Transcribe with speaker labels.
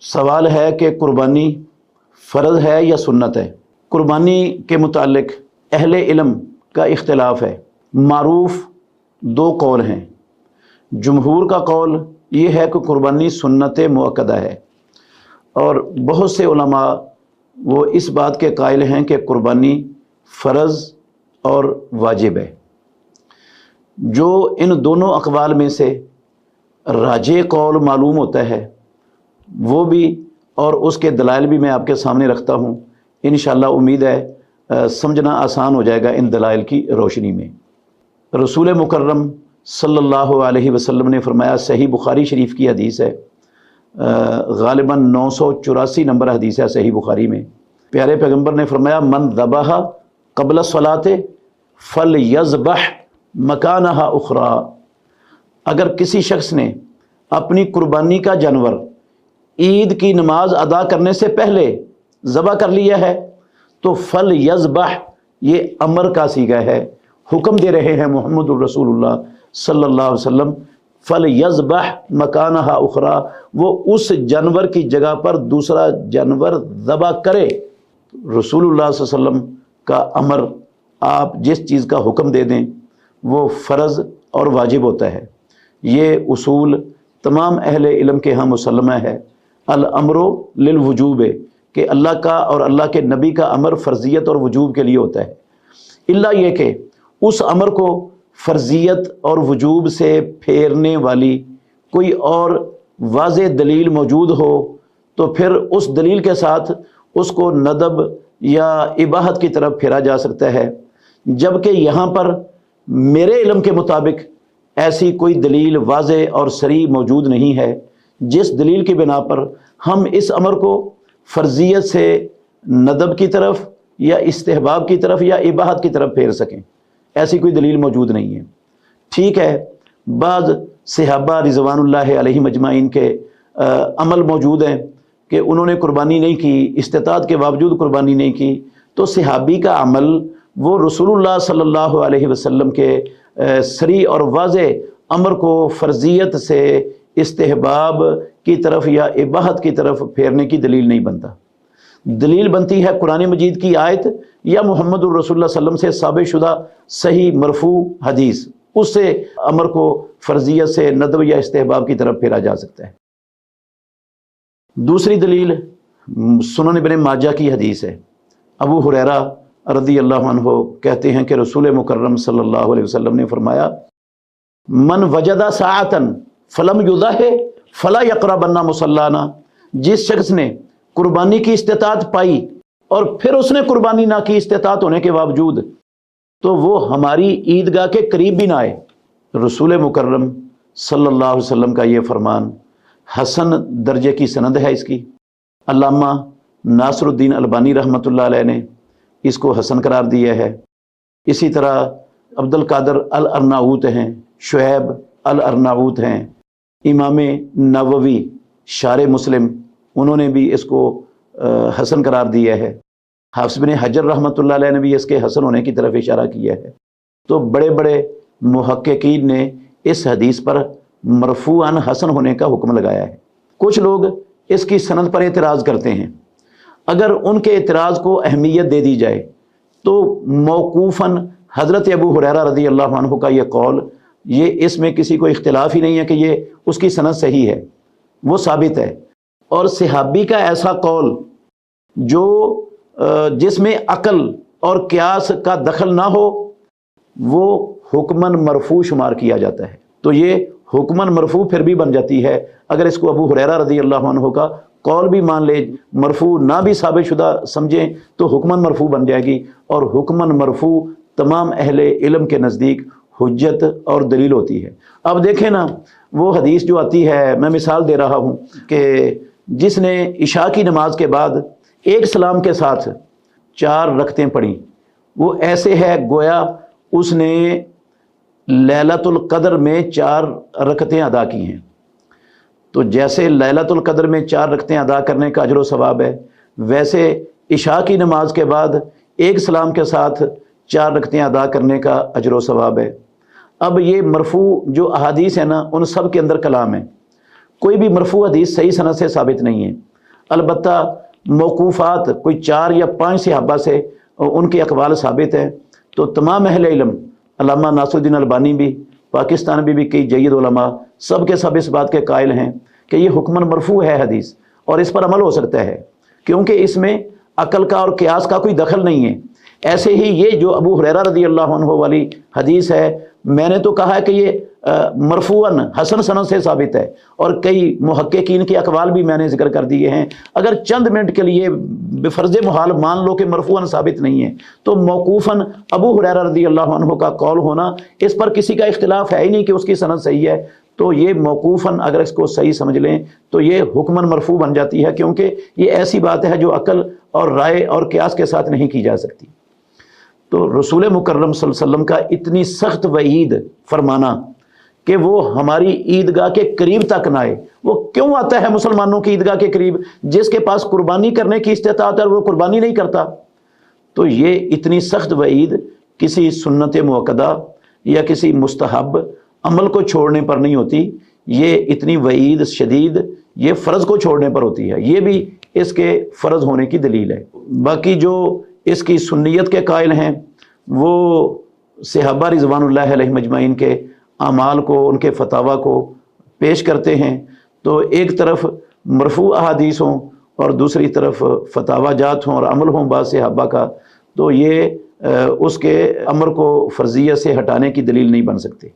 Speaker 1: सवाल है कि कुर्बानी फ़र्ज़ है या सुन्नत है। कुर्बानी के मुतालिक अहले इल्म का इख्तिलाफ़ है। मारूफ़ दो कौल हैं। जमहूर का कौल ये है कि कुर्बानी सुन्नत मुअक्कदा है, और बहुत से उलमा वो इस बात के कायल हैं कि कुर्बानी फ़र्ज़ और वाजिब है। जो इन दोनों अक़वाल में से राजे कौल मालूम होता है वो भी, और उसके दलाइल भी मैं आपके सामने रखता हूँ। इंशाअल्लाह उम्मीद है समझना आसान हो जाएगा इन दलाइल की रोशनी में। रसूल मुकर्रम सल्लल्लाहु अलैहि वसल्लम ने फरमाया, सही बुखारी शरीफ की हदीस है, गालिबन 984 नंबर हदीस है सही बुखारी में। प्यारे पैगंबर ने फरमाया, मन दबहा क़ब्ल सलाते फल यज़बह मकानहा उखरा। अगर किसी शख्स ने अपनी कुर्बानी का जानवर ईद की नमाज अदा करने से पहले ज़बह कर लिया है तो फल यज़बह ये अमर का सीगा है, हुक्म दे रहे हैं मुहम्मदुर रसूलुल्लाह सल्लल्लाहु अलैहि वसल्लम, फल यज़बह मकानहा उखरा, वो उस जानवर की जगह पर दूसरा जानवर ज़बह करे। रसूलुल्लाह सल्लल्लाहु अलैहि वसल्लम का अमर, आप जिस चीज़ का हुक्म दे दें वो फ़र्ज़ और वाजिब होता है। ये उसूल तमाम अहले इल्म के यहाँ मुसल्लमा है। अल अमरो लिल वजूब, कि अल्लाह का और अल्लाह के नबी का अमर फ़र्ज़ियत और वजूब के लिए होता है, इल्ला ये कि उस अमर को फ़र्ज़ियत और वजूब से फेरने वाली कोई और वाज़े दलील मौजूद हो तो फिर उस दलील के साथ उसको नदब या इबाहत की तरफ फेरा जा सकता है। जबकि यहाँ पर मेरे इल्म के मुताबिक ऐसी कोई दलील वाज़े और सरी मौजूद नहीं है जिस दलील की बिना पर हम इस अमर को फ़र्ज़ियत से नदब की तरफ या इस्तेहबाब की तरफ या इबाहत की तरफ फेर सकें। ऐसी कोई दलील मौजूद नहीं है। ठीक है, बाज़ सहाबा रिज़वानुल्लाह अलैहिम अजमाइन के अमल मौजूद हैं कि उन्होंने कुर्बानी नहीं की, इस्तिताअत के बावजूद कुर्बानी नहीं की, तो सहाबी का अमल वो रसूलुल्लाह सल्लल्लाहु अलैहि वसल्लम के सरी और वाज़े अमर को फ़र्ज़ियत से इस्तेहबाब की तरफ या इबाहत की तरफ फेरने की दलील नहीं बनता। दलील बनती है कुरान मजीद की आयत या मुहम्मदुर रसूलुल्लाह सल्लल्लाहु अलैहि वसल्लम से साबित शुदा सही मरफू हदीस, उससे अमर को फ़र्ज़ियत से नदब या इस्तेहबाब की तरफ फेरा जा सकता है। दूसरी दलील सुनन इब्न माजा की हदीस है। अबू हुरैरा रज़ी अल्लाहु अन्हु कहते हैं कि रसूल मुकर्रम सल्लल्लाहु अलैहि वसल्लम ने फरमाया, मन वजदा साअतन फलम युदाहे फला यक़रबन्ना मुसल्लाना। जिस शख्स ने कुर्बानी की इस्तिताअत पाई और फिर उसने कुर्बानी ना की इस्तिताअत होने के बावजूद, तो वो हमारी ईदगाह के करीब भी ना आए। रसूल मुकर्रम सल्लल्लाहु अलैहि वसल्लम का ये फरमान हसन दर्जे की सनद है। इसकी अल्लामा नासरुद्दीन अलबानी रहमतुल्लाह अलैह ने इसको हसन करार दिया है। इसी तरह अब्दुल कादर अल अर्नाऊत हैं, शुएब अल अर्नाऊत हैं, इमाम नववी शारे मुस्लिम, उन्होंने भी इसको हसन करार दिया है। हाफ़िज़ बिन हजर रहमतुल्लाह अलैह ने भी इसके हसन होने की तरफ इशारा किया है। तो बड़े बड़े मुहक्किकीन ने इस हदीस पर मरफूअन हसन होने का हुक्म लगाया है। कुछ लोग इसकी सनद पर एतराज़ करते हैं। अगर उनके एतराज़ को अहमियत दे दी जाए तो मौकूफ़न हज़रत अबू हुरैरा रज़ी अल्लाहु अन्हु का ये कौल, ये इसमें किसी को इख्तिलाफ़ ही नहीं है कि ये उसकी सनद सही है, वो साबित है। और सहाबी का ऐसा कौल जो जिसमें अकल और क़ियास का दखल ना हो, वो हुक्मन मरफू शुमार किया जाता है। तो ये हुक्मन मरफू फिर भी बन जाती है। अगर इसको अबू हुरैरा रज़ी अल्लाहु अन्हु का कौल भी मान ले, मरफू ना भी साबित शुदा समझें, तो हुक्मन मरफू बन जाएगी। और हुक्मन मरफू तमाम अहले इल्म के नज़दीक हुज्जत और दलील होती है। अब देखें ना, वो हदीस जो आती है, मैं मिसाल दे रहा हूँ कि जिसने इशा की नमाज के बाद एक सलाम के साथ 4 रकतें पढ़ी, वो ऐसे है गोया उसने लैलतुल क़द्र में 4 रकतें अदा की हैं। तो जैसे लैलतुल क़द्र में 4 रकतें अदा करने का अजर व सवाब है, वैसे इशा की नमाज के बाद एक सलाम के साथ 4 रकतें अदा करने का अजर व सवाब है। अब ये मरफू जो अहादीस है ना, उन सब के अंदर कलाम है। कोई भी मरफू हदीस सही सनद से साबित नहीं है। البتہ موقوفات کوئی 4 یا 5 صحابہ سے ان کے اقوال ثابت ہیں، تو تمام اہل علم، علامہ ناصر الدین البانی بھی، پاکستان میں بھی کئی جید علماء، سب کے سب اس بات کے قائل ہیں کہ یہ حکماً مرفوع ہے حدیث، اور اس پر عمل ہو سکتا ہے، کیونکہ اس میں عقل کا اور قیاس کا کوئی دخل نہیں ہے۔ ایسے ہی یہ جو ابو ہریرہ رضی اللہ عنہ والی حدیث ہے، میں نے تو کہا ہے کہ یہ مرفوعاً حسن سند سے ثابت ہے، اور کئی محققین کے اقوال بھی میں نے ذکر کر دیے ہیں۔ اگر چند منٹ کے لیے بفرض محال مان لو کہ مرفوعاً ثابت نہیں ہے، تو موقوفاً ابو ہریرہ رضی اللہ عنہ کا قول ہونا، اس پر کسی کا اختلاف ہے ہی نہیں کہ اس کی سند صحیح ہے، تو یہ موقوفاً اگر اس کو صحیح سمجھ لیں تو یہ حکماً مرفوع بن جاتی ہے، کیونکہ یہ ایسی بات ہے جو عقل اور رائے اور قیاس کے ساتھ نہیں کی جا سکتی۔ تو رسول مکرم صلی اللہ علیہ وسلم کا اتنی سخت وعید فرمانا کہ وہ ہماری عیدگاہ کے قریب تک نہ آئے، وہ کیوں آتا ہے مسلمانوں کی عیدگاہ کے قریب؟ جس کے پاس قربانی کرنے کی استطاعت ہے وہ قربانی نہیں کرتا۔ تو یہ اتنی سخت وعید کسی سنت مؤکدہ یا کسی مستحب عمل کو چھوڑنے پر نہیں ہوتی، یہ اتنی وعید شدید یہ فرض کو چھوڑنے پر ہوتی ہے، یہ بھی اس کے فرض ہونے کی دلیل ہے۔ باقی جو اس کی سنیت کے قائل ہیں وہ صحابہ رضوان اللہ علیہم اجمعین کے اعمال کو، ان کے فتاویٰ کو پیش کرتے ہیں، تو ایک طرف مرفوع احادیث ہوں اور دوسری طرف فتاویٰ جات ہوں اور عمل ہوں بعض صحابہ کا، تو یہ اس کے امر کو فرضیت سے ہٹانے کی دلیل نہیں بن سکتے۔